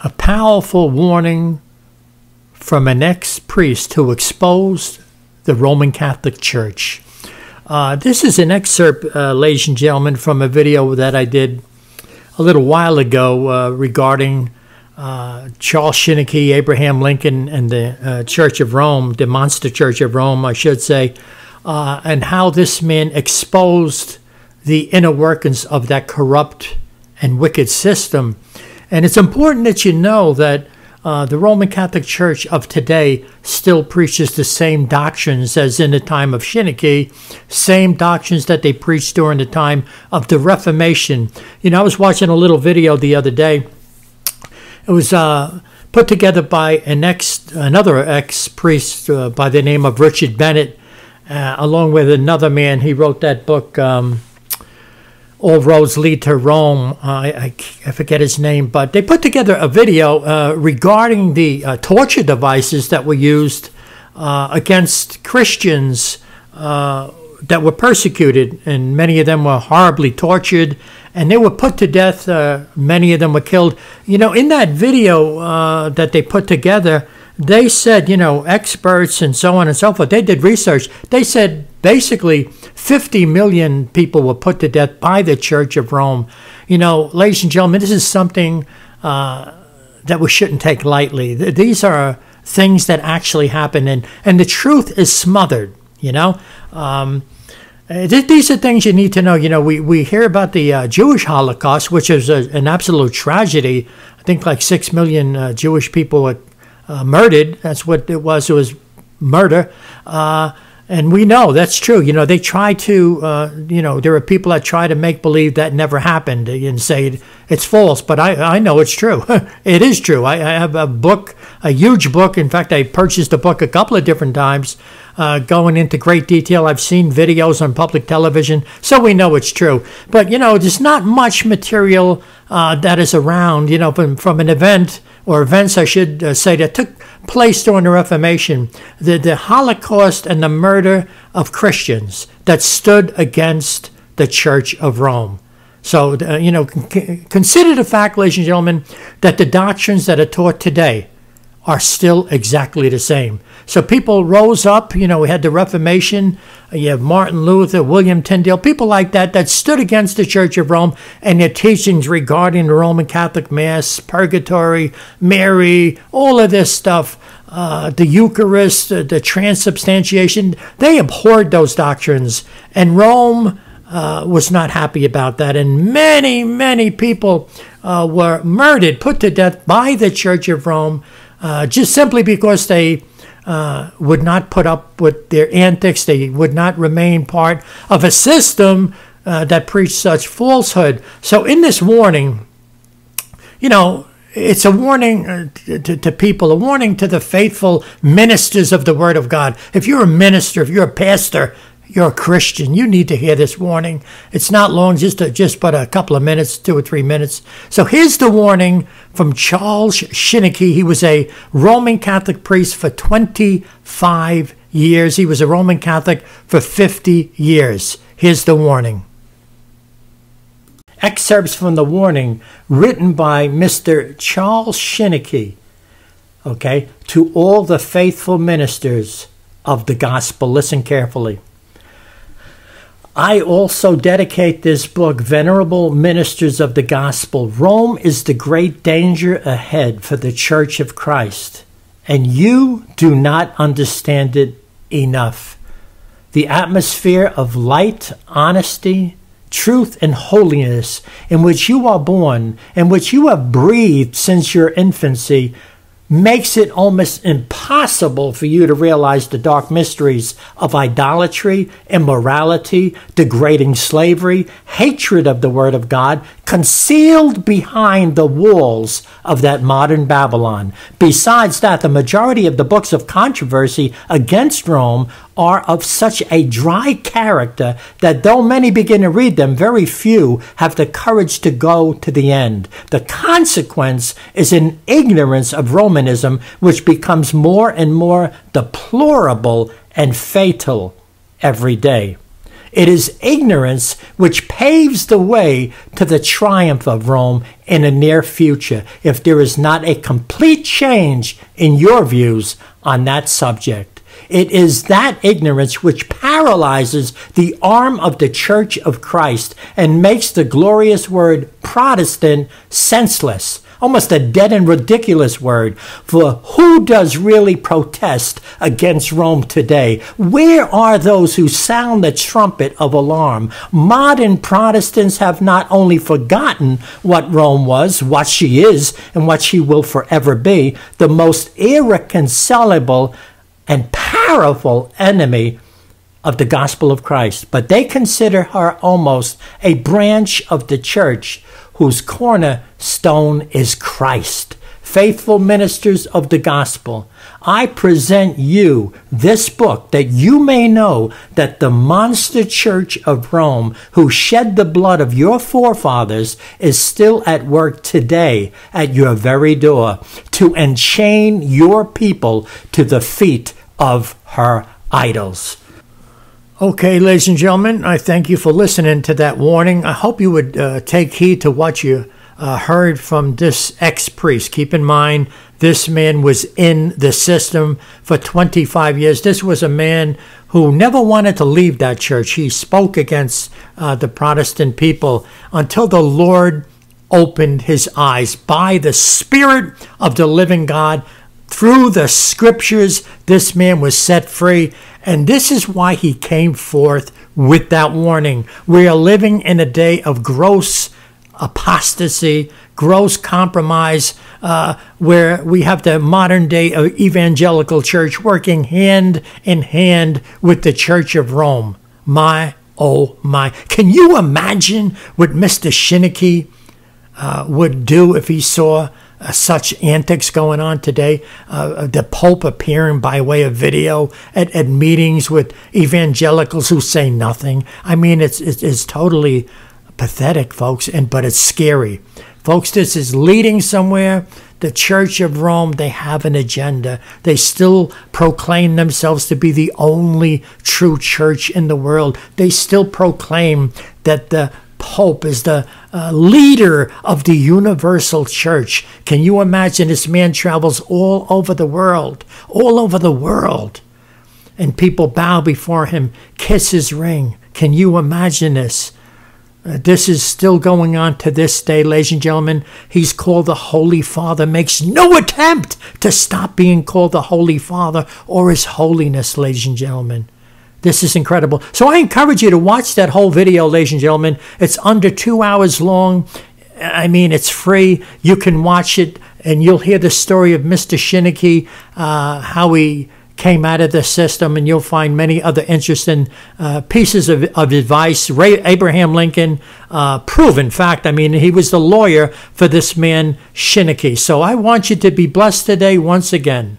A powerful warning from an ex-priest who exposed the Roman Catholic Church. This is an excerpt, ladies and gentlemen, from a video that I did a little while ago regarding Charles Shinneke, Abraham Lincoln, and the Church of Rome, the monster Church of Rome, I should say, and how this man exposed the inner workings of that corrupt and wicked system. And it's important that you know that the Roman Catholic Church of today still preaches the same doctrines as in the time of Shinneke, same doctrines that they preached during the time of the Reformation. You know, I was watching a little video the other day. It was put together by another ex-priest by the name of Richard Bennett, along with another man. He wrote that book, All Roads Lead to Rome. I forget his name, but they put together a video regarding the torture devices that were used against Christians that were persecuted, and many of them were horribly tortured, and they were put to death. Many of them were killed. You know, in that video that they put together, they said, you know, experts and so on and so forth, they did research. They said basically 50 million people were put to death by the Church of Rome. You know, ladies and gentlemen, this is something that we shouldn't take lightly. These are things that actually happen, and the truth is smothered, you know. These are things you need to know. You know, we hear about the Jewish Holocaust, which is an absolute tragedy. I think like 6 million Jewish people were murdered. That's what it was. It was murder. And we know that's true. You know, they try to, you know, there are people that try to make believe that never happened and say it's false. But I know it's true. It is true. I have a book, a huge book. In fact, I purchased a book a couple of different times, going into great detail. I've seen videos on public television, so we know it's true. But, you know, there's not much material that is around, you know, from an event, or events, I should say, that took place during the Reformation, the Holocaust and the murder of Christians that stood against the Church of Rome. So, you know, consider the fact, ladies and gentlemen, that the doctrines that are taught today are still exactly the same. So people rose up, you know, we had the Reformation, you have Martin Luther, William Tyndale, people like that stood against the Church of Rome and their teachings regarding the Roman Catholic Mass, purgatory, Mary, all of this stuff, the Eucharist, the transubstantiation. They abhorred those doctrines, and Rome was not happy about that. And many, many people were murdered, put to death by the Church of Rome, just simply because they would not put up with their antics. They would not remain part of a system that preached such falsehood. So in this warning, you know, it's a warning to people, a warning to the faithful ministers of the Word of God. If you're a minister, if you're a pastor, you're a Christian, you need to hear this warning. It's not long, just but a couple of minutes, 2 or 3 minutes. So here's the warning from Charles Shinneke. He was a Roman Catholic priest for 25 years. He was a Roman Catholic for 50 years. Here's the warning. Excerpts from the warning written by Mr. Charles Shinneke, okay, to all the faithful ministers of the gospel. Listen carefully. I also dedicate this book, Venerable Ministers of the Gospel. Rome is the great danger ahead for the Church of Christ, and you do not understand it enough. The atmosphere of light, honesty, truth, and holiness in which you are born, in which you have breathed since your infancy, makes it almost impossible for you to realize the dark mysteries of idolatry, immorality, degrading slavery, hatred of the Word of God, concealed behind the walls of that modern Babylon. Besides that, the majority of the books of controversy against Rome are of such a dry character that though many begin to read them, very few have the courage to go to the end. The consequence is an ignorance of Romanism, which becomes more and more deplorable and fatal every day. It is ignorance which paves the way to the triumph of Rome in the near future, if there is not a complete change in your views on that subject. It is that ignorance which paralyzes the arm of the Church of Christ and makes the glorious word Protestant senseless, almost a dead and ridiculous word. For who does really protest against Rome today? Where are those who sound the trumpet of alarm? Modern Protestants have not only forgotten what Rome was, what she is, and what she will forever be, the most irreconcilable and powerful enemy of the gospel of Christ, but they consider her almost a branch of the church whose cornerstone is Christ. Faithful ministers of the gospel, I present you this book that you may know that the monster church of Rome, who shed the blood of your forefathers, is still at work today at your very door to enchain your people to the feet of her idols. Okay, ladies and gentlemen, I thank you for listening to that warning. I hope you would take heed to what you heard from this ex-priest. Keep in mind, this man was in the system for 25 years. This was a man who never wanted to leave that church. He spoke against the Protestant people until the Lord opened his eyes by the Spirit of the living God. Through the scriptures, this man was set free. And this is why he came forth with that warning. We are living in a day of gross apostasy, gross compromise, where we have the modern day evangelical church working hand in hand with the Church of Rome. My, oh my. Can you imagine what Mr. Shinneke would do if he saw such antics going on today? The Pope appearing by way of video at meetings with evangelicals who say nothing. I mean, it's totally pathetic, folks, but it's scary. Folks, this is leading somewhere. The Church of Rome, they have an agenda. They still proclaim themselves to be the only true church in the world. They still proclaim that the Pope is the leader of the universal church. Can you imagine this man travels all over the world, and people bow before him, kiss his ring. Can you imagine this? This is still going on to this day, ladies and gentlemen. He's called the Holy Father, makes no attempt to stop being called the Holy Father or His Holiness, ladies and gentlemen. This is incredible. So I encourage you to watch that whole video, ladies and gentlemen. It's under 2 hours long. I mean, it's free. You can watch it, and you'll hear the story of Mr. Shinneke, how he came out of the system, and you'll find many other interesting pieces of advice. Abraham Lincoln, proven fact. I mean, he was the lawyer for this man, Shinneke. So I want you to be blessed today once again.